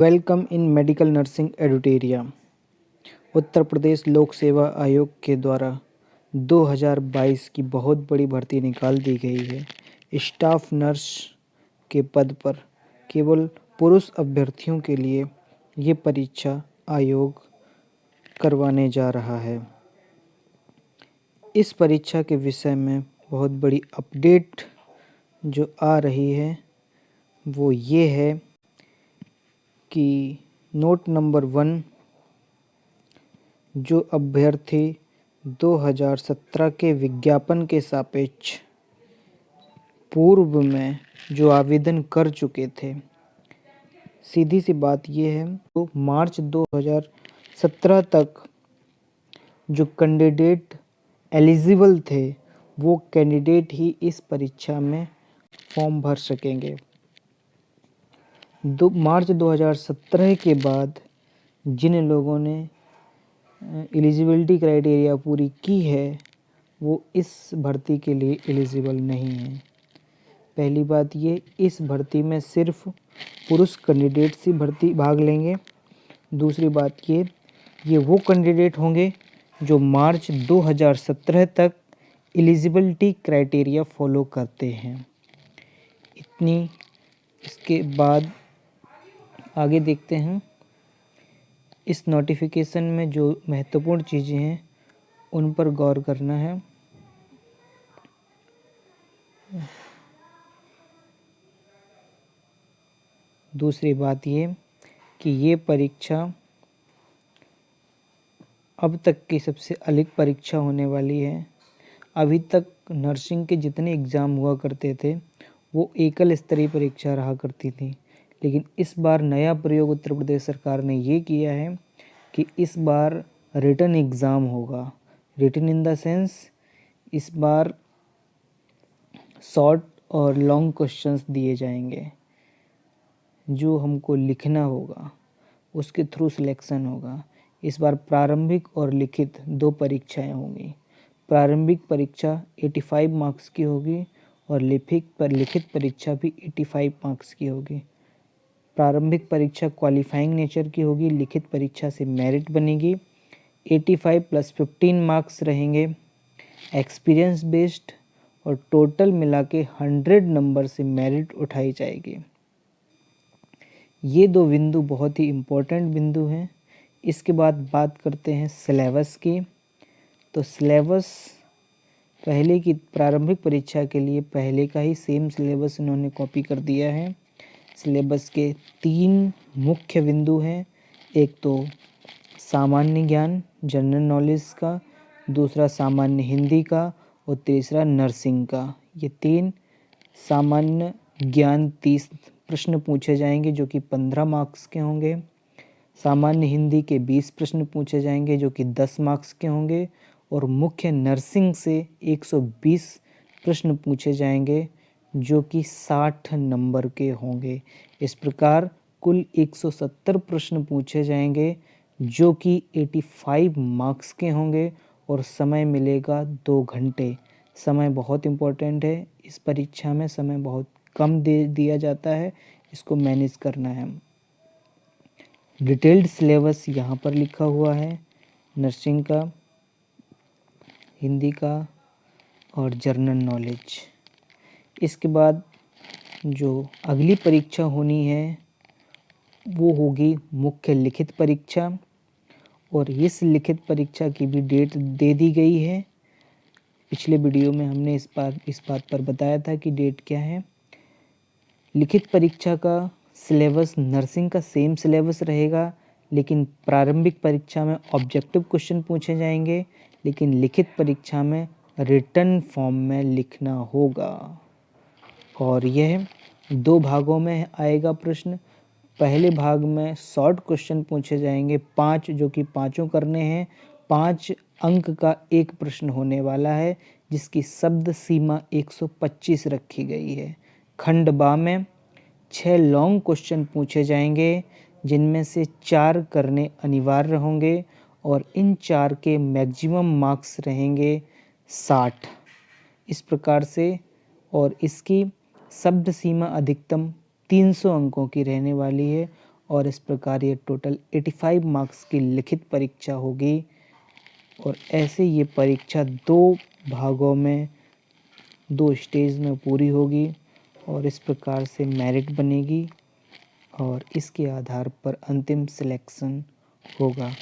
Welcome in medical nursing Edutaria. Uttar Pradesh Lok Seva आयोग के द्वारा 2022 की बहुत बड़ी भर्ती निकाल दी गई है। स्टाफ नर्स के पद पर केवल पुरुष अभ्यर्थियों के लिए ये परीक्षा आयोग करवाने जा रहा है। इस परीक्षा के विषय में बहुत बड़ी अपडेट जो आ रही है वो ये है कि नोट नंबर 1 जो अभ्यर्थी 2017 के विज्ञापन के सापेक्ष पूर्व में जो आवेदन कर चुके थे, सीधी सी बात ये है तो मार्च 2017 तक जो कैंडिडेट एलिजिबल थे वो कैंडिडेट ही इस परीक्षा में फॉर्म भर सकेंगे। मार्च 2017 के बाद जिन लोगों ने एलिजिबिलिटी क्राइटेरिया पूरी की है वो इस भर्ती के लिए एलिजिबल नहीं है। पहली बात ये, इस भर्ती में सिर्फ पुरुष कैंडिडेट्स ही भर्ती भाग लेंगे। दूसरी बात ये वो कैंडिडेट होंगे जो मार्च 2017 तक एलिजिबिलिटी क्राइटेरिया फॉलो करते हैं। इतनी इसके बाद आगे देखते हैं। इस नोटिफिकेशन में जो महत्वपूर्ण चीज़ें हैं उन पर गौर करना है। दूसरी बात ये कि ये परीक्षा अब तक की सबसे अलग परीक्षा होने वाली है। अभी तक नर्सिंग के जितने एग्ज़ाम हुआ करते थे वो एकल स्तरीय परीक्षा रहा करती थी, लेकिन इस बार नया प्रयोग उत्तर प्रदेश सरकार ने ये किया है कि इस बार रिटन एग्ज़ाम होगा। रिटन इन द सेंस इस बार शॉर्ट और लॉन्ग क्वेश्चंस दिए जाएंगे जो हमको लिखना होगा, उसके थ्रू सिलेक्शन होगा। इस बार प्रारंभिक और लिखित 2 परीक्षाएं होंगी। प्रारंभिक परीक्षा 85 मार्क्स की होगी और लिखित परीक्षा भी 85 मार्क्स की होगी। प्रारंभिक परीक्षा क्वालिफाइंग नेचर की होगी, लिखित परीक्षा से मेरिट बनेगी। 85 + 15 मार्क्स रहेंगे एक्सपीरियंस बेस्ड और टोटल मिला के 100 नंबर से मेरिट उठाई जाएगी। ये 2 बिंदु बहुत ही इम्पोर्टेंट बिंदु हैं। इसके बाद बात करते हैं सिलेबस की। तो सिलेबस पहले की प्रारंभिक परीक्षा के लिए पहले का ही सेम सिलेबस इन्होंने कॉपी कर दिया है। सिलेबस के 3 मुख्य बिंदु हैं। एक तो सामान्य ज्ञान जनरल नॉलेज का, दूसरा सामान्य हिंदी का और तीसरा नर्सिंग का। ये 3 सामान्य ज्ञान 30 प्रश्न पूछे जाएंगे जो कि 15 मार्क्स के होंगे। सामान्य हिंदी के 20 प्रश्न पूछे जाएंगे जो कि 10 मार्क्स के होंगे और मुख्य नर्सिंग से 120 प्रश्न पूछे जाएंगे जो कि 60 नंबर के होंगे। इस प्रकार कुल 170 प्रश्न पूछे जाएंगे जो कि 85 मार्क्स के होंगे और समय मिलेगा 2 घंटे। समय बहुत इम्पोर्टेंट है। इस परीक्षा में समय बहुत कम दिया जाता है, इसको मैनेज करना है। डिटेल्ड सिलेबस यहाँ पर लिखा हुआ है, नर्सिंग का, हिंदी का और जनरल नॉलेज। इसके बाद जो अगली परीक्षा होनी है वो होगी मुख्य लिखित परीक्षा और इस लिखित परीक्षा की भी डेट दे दी गई है। पिछले वीडियो में हमने इस बात पर बताया था कि डेट क्या है। लिखित परीक्षा का सिलेबस नर्सिंग का सेम सिलेबस रहेगा, लेकिन प्रारंभिक परीक्षा में ऑब्जेक्टिव क्वेश्चन पूछे जाएंगे, लेकिन लिखित परीक्षा में रिटन फॉर्म में लिखना होगा। और यह 2 भागों में आएगा प्रश्न। पहले भाग में शॉर्ट क्वेश्चन पूछे जाएंगे 5, जो कि पाँचों करने हैं। 5 अंक का एक प्रश्न होने वाला है जिसकी शब्द सीमा 125 रखी गई है। खंड बा में 6 लॉन्ग क्वेश्चन पूछे जाएंगे जिनमें से 4 करने अनिवार्य होंगे और इन 4 के मैक्सिमम मार्क्स रहेंगे 60 इस प्रकार से। और इसकी शब्द सीमा अधिकतम 300 अंकों की रहने वाली है और इस प्रकार ये टोटल 85 मार्क्स की लिखित परीक्षा होगी और ऐसे ये परीक्षा 2 भागों में 2 स्टेज में पूरी होगी और इस प्रकार से मेरिट बनेगी और इसके आधार पर अंतिम सिलेक्शन होगा।